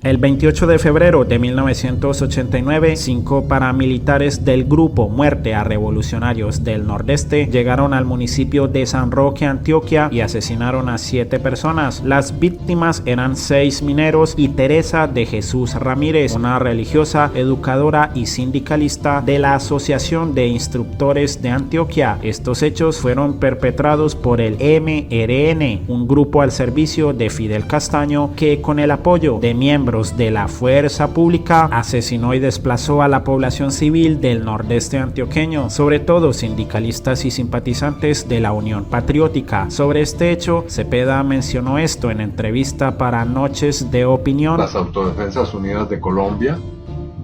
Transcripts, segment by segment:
El 28 de febrero de 1989, 5 paramilitares del grupo Muerte a Revolucionarios del Nordeste llegaron al municipio de San Roque, Antioquia, y asesinaron a 7 personas. Las víctimas eran 6 mineros y Teresa de Jesús Ramírez, una religiosa, educadora y sindicalista de la Asociación de Instructores de Antioquia. Estos hechos fueron perpetrados por el MRN, un grupo al servicio de Fidel Castaño que, con el apoyo de miembros de la fuerza pública, asesinó y desplazó a la población civil del nordeste antioqueño, sobre todo sindicalistas y simpatizantes de la Unión Patriótica. Sobre este hecho, Cepeda mencionó esto en entrevista para Noches de Opinión. Las Autodefensas Unidas de Colombia,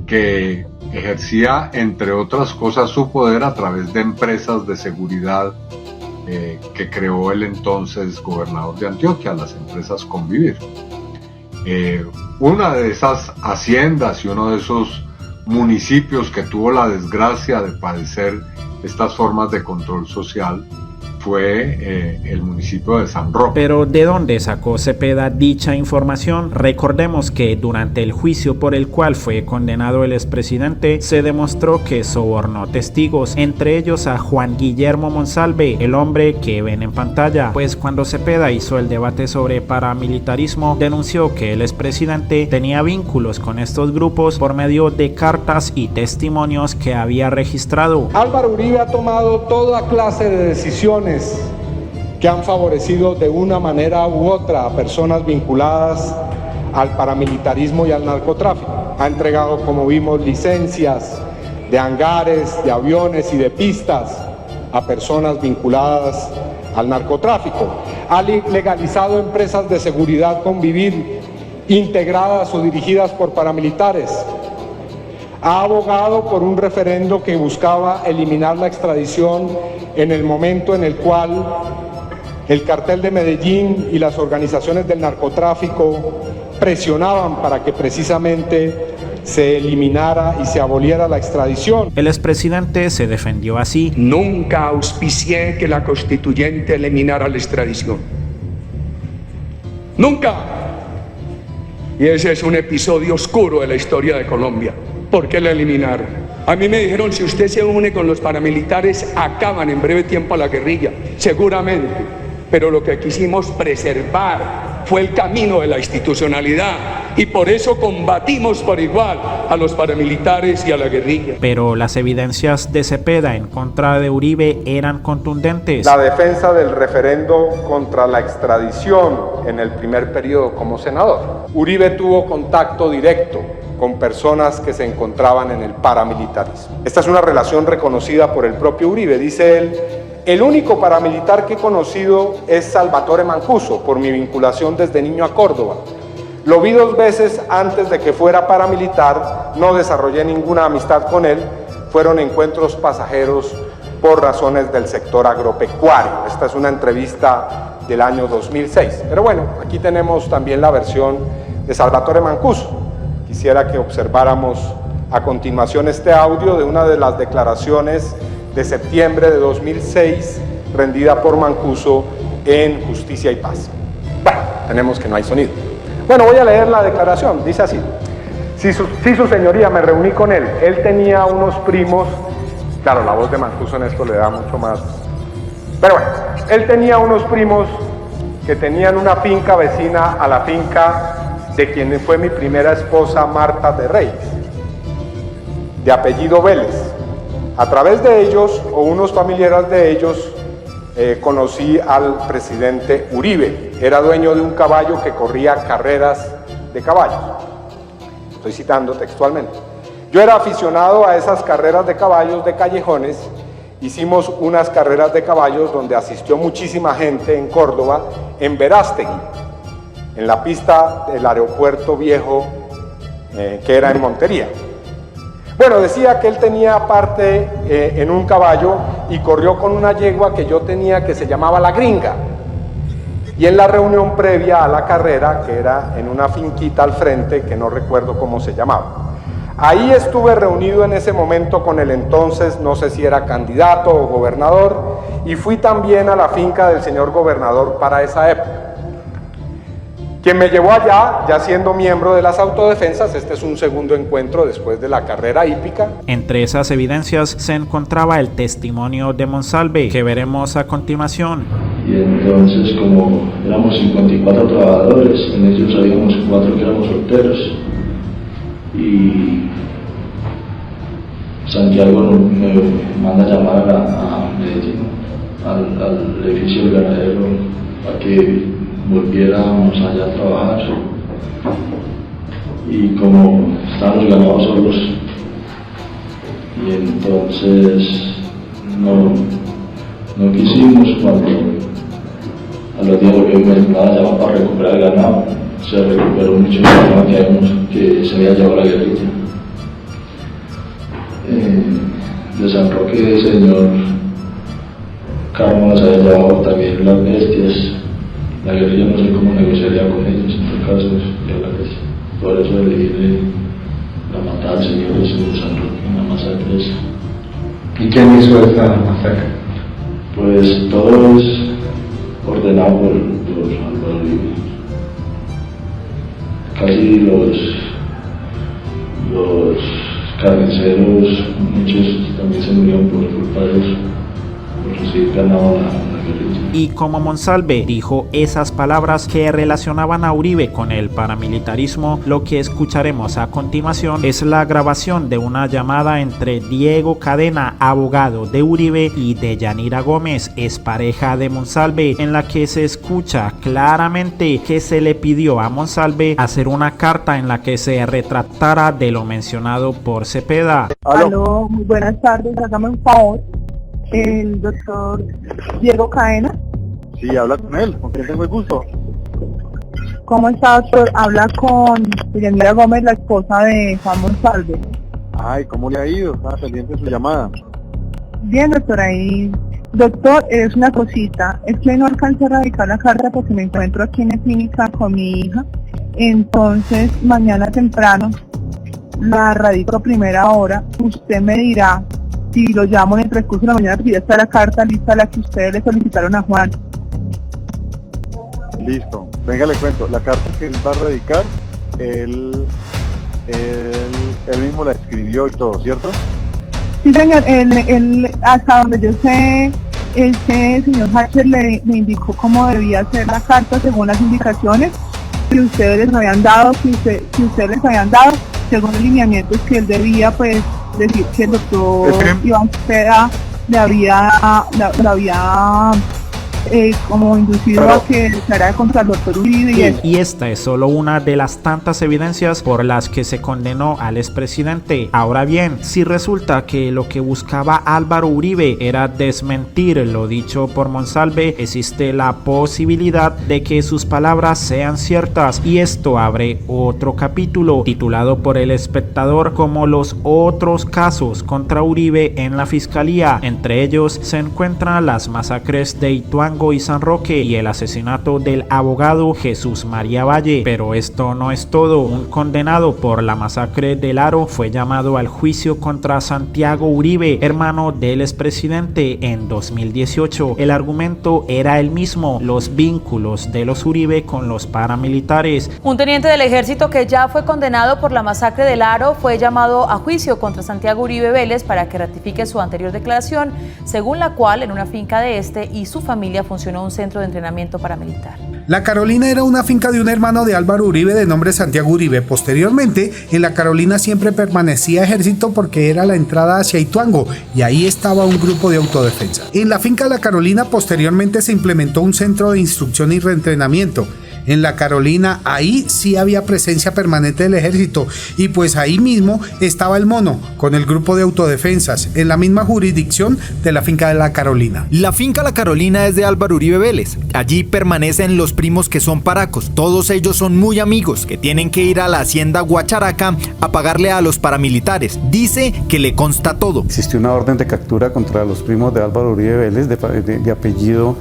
que ejercía, entre otras cosas, su poder a través de empresas de seguridad que creó el entonces gobernador de Antioquia, las empresas Convivir. Una de esas haciendas y uno de esos municipios que tuvo la desgracia de padecer estas formas de control social fue el municipio de San Roque. Pero ¿de dónde sacó Cepeda dicha información? Recordemos que durante el juicio por el cual fue condenado el expresidente, se demostró que sobornó testigos, entre ellos a Juan Guillermo Monsalve, el hombre que ven en pantalla. Pues cuando Cepeda hizo el debate sobre paramilitarismo, denunció que el expresidente tenía vínculos con estos grupos por medio de cartas y testimonios que había registrado. Álvaro Uribe ha tomado toda clase de decisiones que han favorecido de una manera u otra a personas vinculadas al paramilitarismo y al narcotráfico. Ha entregado, como vimos, licencias de hangares, de aviones y de pistas a personas vinculadas al narcotráfico. Ha legalizado empresas de seguridad Convivir, integradas o dirigidas por paramilitares. Ha abogado por un referendo que buscaba eliminar la extradición en el momento en el cual el cartel de Medellín y las organizaciones del narcotráfico presionaban para que precisamente se eliminara y se aboliera la extradición. El expresidente se defendió así: nunca auspicié que la constituyente eliminara la extradición. ¡Nunca! Y ese es un episodio oscuro de la historia de Colombia. ¿Por qué la eliminaron? A mí me dijeron, si usted se une con los paramilitares, acaban en breve tiempo a la guerrilla. Seguramente. Pero lo que quisimos preservar fue el camino de la institucionalidad. Y por eso combatimos por igual a los paramilitares y a la guerrilla. Pero las evidencias de Cepeda en contra de Uribe eran contundentes. La defensa del referendo contra la extradición en el primer periodo como senador. Uribe tuvo contacto directo con personas que se encontraban en el paramilitarismo. Esta es una relación reconocida por el propio Uribe. Dice él: el único paramilitar que he conocido es Salvatore Mancuso, por mi vinculación desde niño a Córdoba. Lo vi 2 veces antes de que fuera paramilitar, no desarrollé ninguna amistad con él, fueron encuentros pasajeros por razones del sector agropecuario. Esta es una entrevista del año 2006. Pero bueno, aquí tenemos también la versión de Salvatore Mancuso. Quisiera que observáramos a continuación este audio de una de las declaraciones de septiembre de 2006 rendida por Mancuso en Justicia y Paz. Bueno, tenemos que no hay sonido. Bueno, voy a leer la declaración, dice así: sí, su señoría, me reuní con él. Él tenía unos primos, claro, la voz de Mancuso en esto le da mucho más. Pero bueno, él tenía unos primos que tenían una finca vecina a la finca de quien fue mi primera esposa, Marta de Reyes, de apellido Vélez. A través de ellos, o unos familiares de ellos, conocí al presidente Uribe. Era dueño de un caballo que corría carreras de caballos. Estoy citando textualmente. Yo era aficionado a esas carreras de caballos de callejones. Hicimos unas carreras de caballos donde asistió muchísima gente en Córdoba, en Verástegui, en la pista del aeropuerto viejo que era en Montería. Bueno, decía que él tenía parte en un caballo y corrió con una yegua que yo tenía que se llamaba La Gringa. Y en la reunión previa a la carrera, que era en una finquita al frente, que no recuerdo cómo se llamaba. Ahí estuve reunido en ese momento con el entonces, no sé si era candidato o gobernador, y fui también a la finca del señor gobernador para esa época. Quien me llevó allá, ya siendo miembro de las autodefensas, este es un segundo encuentro después de la carrera hípica. Entre esas evidencias se encontraba el testimonio de Monsalve, que veremos a continuación. Y entonces, como éramos 54 trabajadores, en ellos habíamos 4 que éramos solteros, y Santiago me manda a llamar a Medellín, al edificio del ganadero, para que volviéramos allá a trabajar. Y como estábamos ganados solos, y entonces no quisimos. Cuando a los días volvimos a llamar para recuperar el ganado, se recuperó mucho ganado que se había llevado la guerrilla. De San Roque, el señor Carlos había llevado también las bestias. La guerrilla no sé cómo negociaría con ellos en estos casos de la guerrilla. Por eso elegí la matar al señor de San Roque en la masacre esa. ¿Y quién hizo esta masacre? Pues todo es ordenado por Álvaro Uribe. Casi los carniceros, muchos también se murieron por culpa de eso, por recibir ganado la guerrilla. Y como Monsalve dijo esas palabras que relacionaban a Uribe con el paramilitarismo, lo que escucharemos a continuación es la grabación de una llamada entre Diego Cadena, abogado de Uribe, y Deyanira Gómez, expareja de Monsalve, en la que se escucha claramente que se le pidió a Monsalve hacer una carta en la que se retractara de lo mencionado por Cepeda. Aló, muy buenas tardes, hágame un favor. El doctor Diego Cadena. Sí, habla con él, con quien tengo el gusto. ¿Cómo está, doctor? Habla con Deyanira Gómez, la esposa de Juan Monsalve. Ay, ¿cómo le ha ido? Estaba pendiente de su llamada. Bien, doctor, ahí. Doctor, es una cosita. Es que no alcancé a radicar la carta porque me encuentro aquí en la clínica con mi hija. Entonces, mañana temprano la radico a primera hora. Usted me dirá si lo llamo en el transcurso de la mañana, porque ya está la carta lista, la que ustedes le solicitaron a Juan. Listo. Venga, le cuento. La carta que él va a radicar, él mismo la escribió y todo, ¿cierto? Sí, señor. Él, hasta donde yo sé, ese señor Hatcher le indicó cómo debía ser la carta según las indicaciones que ustedes les habían dado, según los lineamientos que él debía, pues, decir que el doctor Iván Cepeda le había como inducido a que declarara contra el doctor Uribe. Y esta es solo una de las tantas evidencias por las que se condenó al expresidente. Ahora bien, si resulta que lo que buscaba Álvaro Uribe era desmentir lo dicho por Monsalve, existe la posibilidad de que sus palabras sean ciertas, y esto abre otro capítulo titulado por El Espectador como los otros casos contra Uribe en la fiscalía. Entre ellos se encuentran las masacres de Ituango y San Roque y el asesinato del abogado Jesús María Valle. Pero esto no es todo. Un condenado por la masacre del Aro fue llamado al juicio contra Santiago Uribe, hermano del expresidente, en 2018. El argumento era el mismo: los vínculos de los Uribe con los paramilitares. Un teniente del ejército que ya fue condenado por la masacre del Aro fue llamado a juicio contra Santiago Uribe Vélez para que ratifique su anterior declaración, según la cual en una finca de este y su familia funcionó un centro de entrenamiento paramilitar. La Carolina era una finca de un hermano de Álvaro Uribe de nombre Santiago Uribe. Posteriormente, en la Carolina siempre permanecía ejército porque era la entrada hacia Ituango y ahí estaba un grupo de autodefensa. En la finca La Carolina posteriormente se implementó un centro de instrucción y reentrenamiento. En la Carolina, ahí sí había presencia permanente del ejército, y pues ahí mismo estaba el Mono con el grupo de autodefensas, en la misma jurisdicción de la finca de La Carolina. La finca La Carolina es de Álvaro Uribe Vélez. Allí permanecen los primos que son paracos. Todos ellos son muy amigos, que tienen que ir a la hacienda Guacharaca a pagarle a los paramilitares. Dice que le consta todo. Existió una orden de captura contra los primos de Álvaro Uribe Vélez de apellido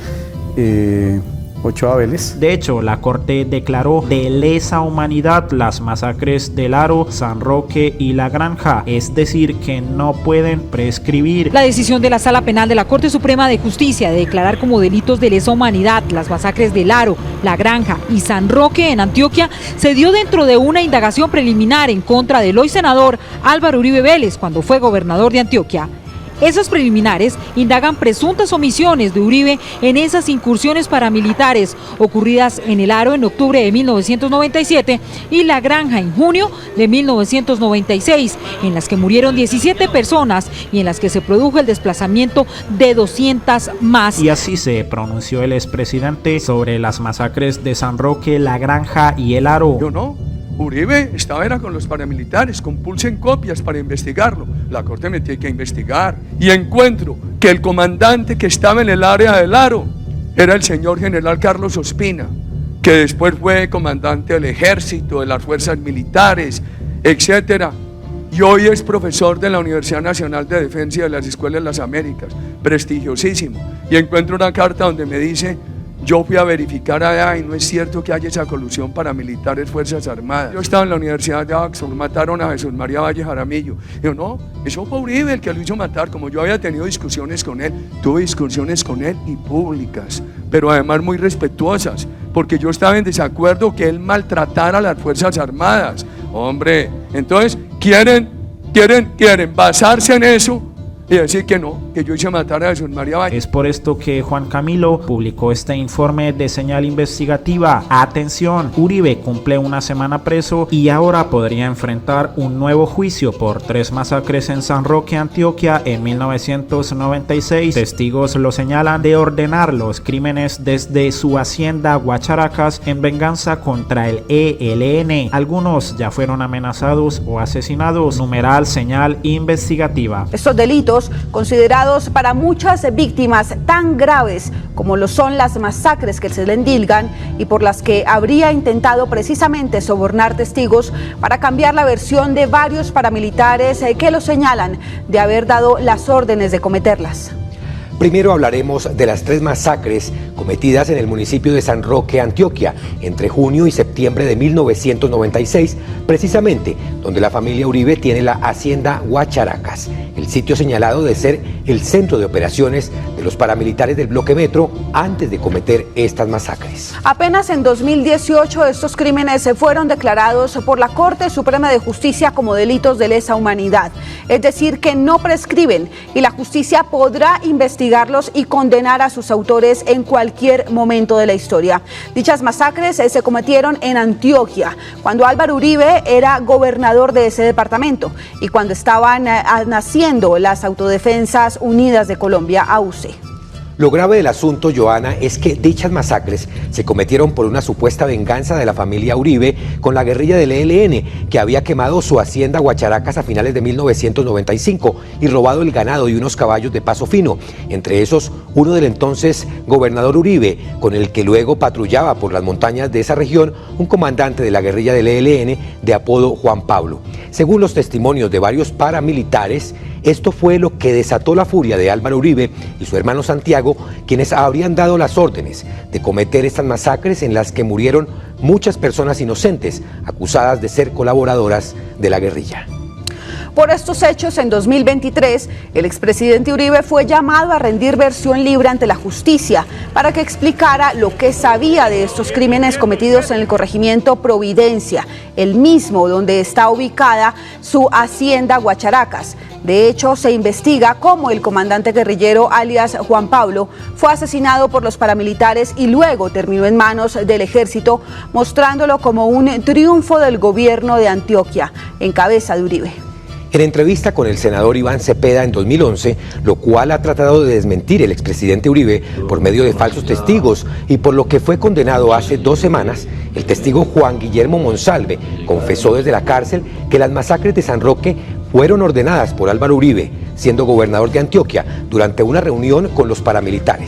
Ochoa Vélez. De hecho, la Corte declaró de lesa humanidad las masacres del Aro, San Roque y La Granja, es decir, que no pueden prescribir. La decisión de la Sala Penal de la Corte Suprema de Justicia de declarar como delitos de lesa humanidad las masacres del Aro, La Granja y San Roque en Antioquia se dio dentro de una indagación preliminar en contra del hoy senador Álvaro Uribe Vélez cuando fue gobernador de Antioquia. Esos preliminares indagan presuntas omisiones de Uribe en esas incursiones paramilitares ocurridas en el Aro en octubre de 1997 y La Granja en junio de 1996, en las que murieron 17 personas y en las que se produjo el desplazamiento de 200 más. Y así se pronunció el expresidente sobre las masacres de San Roque, La Granja y el Aro. Yo no. Uribe era con los paramilitares, compulsen copias para investigarlo. La Corte me tiene que investigar. Y encuentro que el comandante que estaba en el área del Aro era el señor general Carlos Ospina, que después fue comandante del ejército, de las fuerzas militares, etcétera. Y hoy es profesor de la Universidad Nacional de Defensa y de las Escuelas de las Américas, prestigiosísimo. Y encuentro una carta donde me dice: yo fui a verificar allá y no es cierto que haya esa colusión paramilitares, Fuerzas Armadas. Yo estaba en la Universidad de Oxford, mataron a Jesús María Valle Jaramillo. Yo no, eso fue Uribe el que lo hizo matar. Como yo había tenido discusiones con él, tuve discusiones con él y públicas, pero además muy respetuosas, porque yo estaba en desacuerdo que él maltratara a las Fuerzas Armadas. Hombre, entonces quieren basarse en eso y decir que no, que yo hice matar a Jesús María Valle. Es por esto que Juan Camilo publicó este informe de señal investigativa. Atención, Uribe cumple una semana preso y ahora podría enfrentar un nuevo juicio por 3 masacres en San Roque, Antioquia en 1996. Testigos lo señalan de ordenar los crímenes desde su hacienda Guacharacas en venganza contra el ELN. Algunos ya fueron amenazados o asesinados. Numeral señal investigativa. Estos delitos, considerados para muchas víctimas tan graves como lo son las masacres que se le endilgan y por las que habría intentado precisamente sobornar testigos para cambiar la versión de varios paramilitares que lo señalan de haber dado las órdenes de cometerlas. Primero hablaremos de las 3 masacres cometidas en el municipio de San Roque, Antioquia, entre junio y septiembre de 1996, precisamente donde la familia Uribe tiene la hacienda Guacharacas, el sitio señalado de ser el centro de operaciones de los paramilitares del bloque Metro antes de cometer estas masacres. Apenas en 2018 estos crímenes fueron declarados por la Corte Suprema de Justicia como delitos de lesa humanidad, es decir, que no prescriben y la justicia podrá investigarlos y condenar a sus autores en cualquier momento de la historia. Dichas masacres se cometieron en Antioquia, cuando Álvaro Uribe era gobernador de ese departamento y cuando estaban naciendo las Autodefensas Unidas de Colombia, AUCE. Lo grave del asunto, Joana, es que dichas masacres se cometieron por una supuesta venganza de la familia Uribe con la guerrilla del ELN, que había quemado su hacienda Guacharacas a finales de 1995 y robado el ganado y unos caballos de paso fino, entre esos uno del entonces gobernador Uribe, con el que luego patrullaba por las montañas de esa región un comandante de la guerrilla del ELN de apodo Juan Pablo. Según los testimonios de varios paramilitares, esto fue lo que desató la furia de Álvaro Uribe y su hermano Santiago, quienes habrían dado las órdenes de cometer estas masacres en las que murieron muchas personas inocentes acusadas de ser colaboradoras de la guerrilla. Por estos hechos, en 2023, el expresidente Uribe fue llamado a rendir versión libre ante la justicia para que explicara lo que sabía de estos crímenes cometidos en el corregimiento Providencia, el mismo donde está ubicada su hacienda Guacharacas. De hecho, se investiga cómo el comandante guerrillero alias Juan Pablo fue asesinado por los paramilitares y luego terminó en manos del ejército, mostrándolo como un triunfo del gobierno de Antioquia, en cabeza de Uribe. En entrevista con el senador Iván Cepeda en 2011, lo cual ha tratado de desmentir el expresidente Uribe por medio de falsos testigos y por lo que fue condenado hace 2 semanas, el testigo Juan Guillermo Monsalve confesó desde la cárcel que las masacres de San Roque fueron ordenadas por Álvaro Uribe, siendo gobernador de Antioquia, durante una reunión con los paramilitares.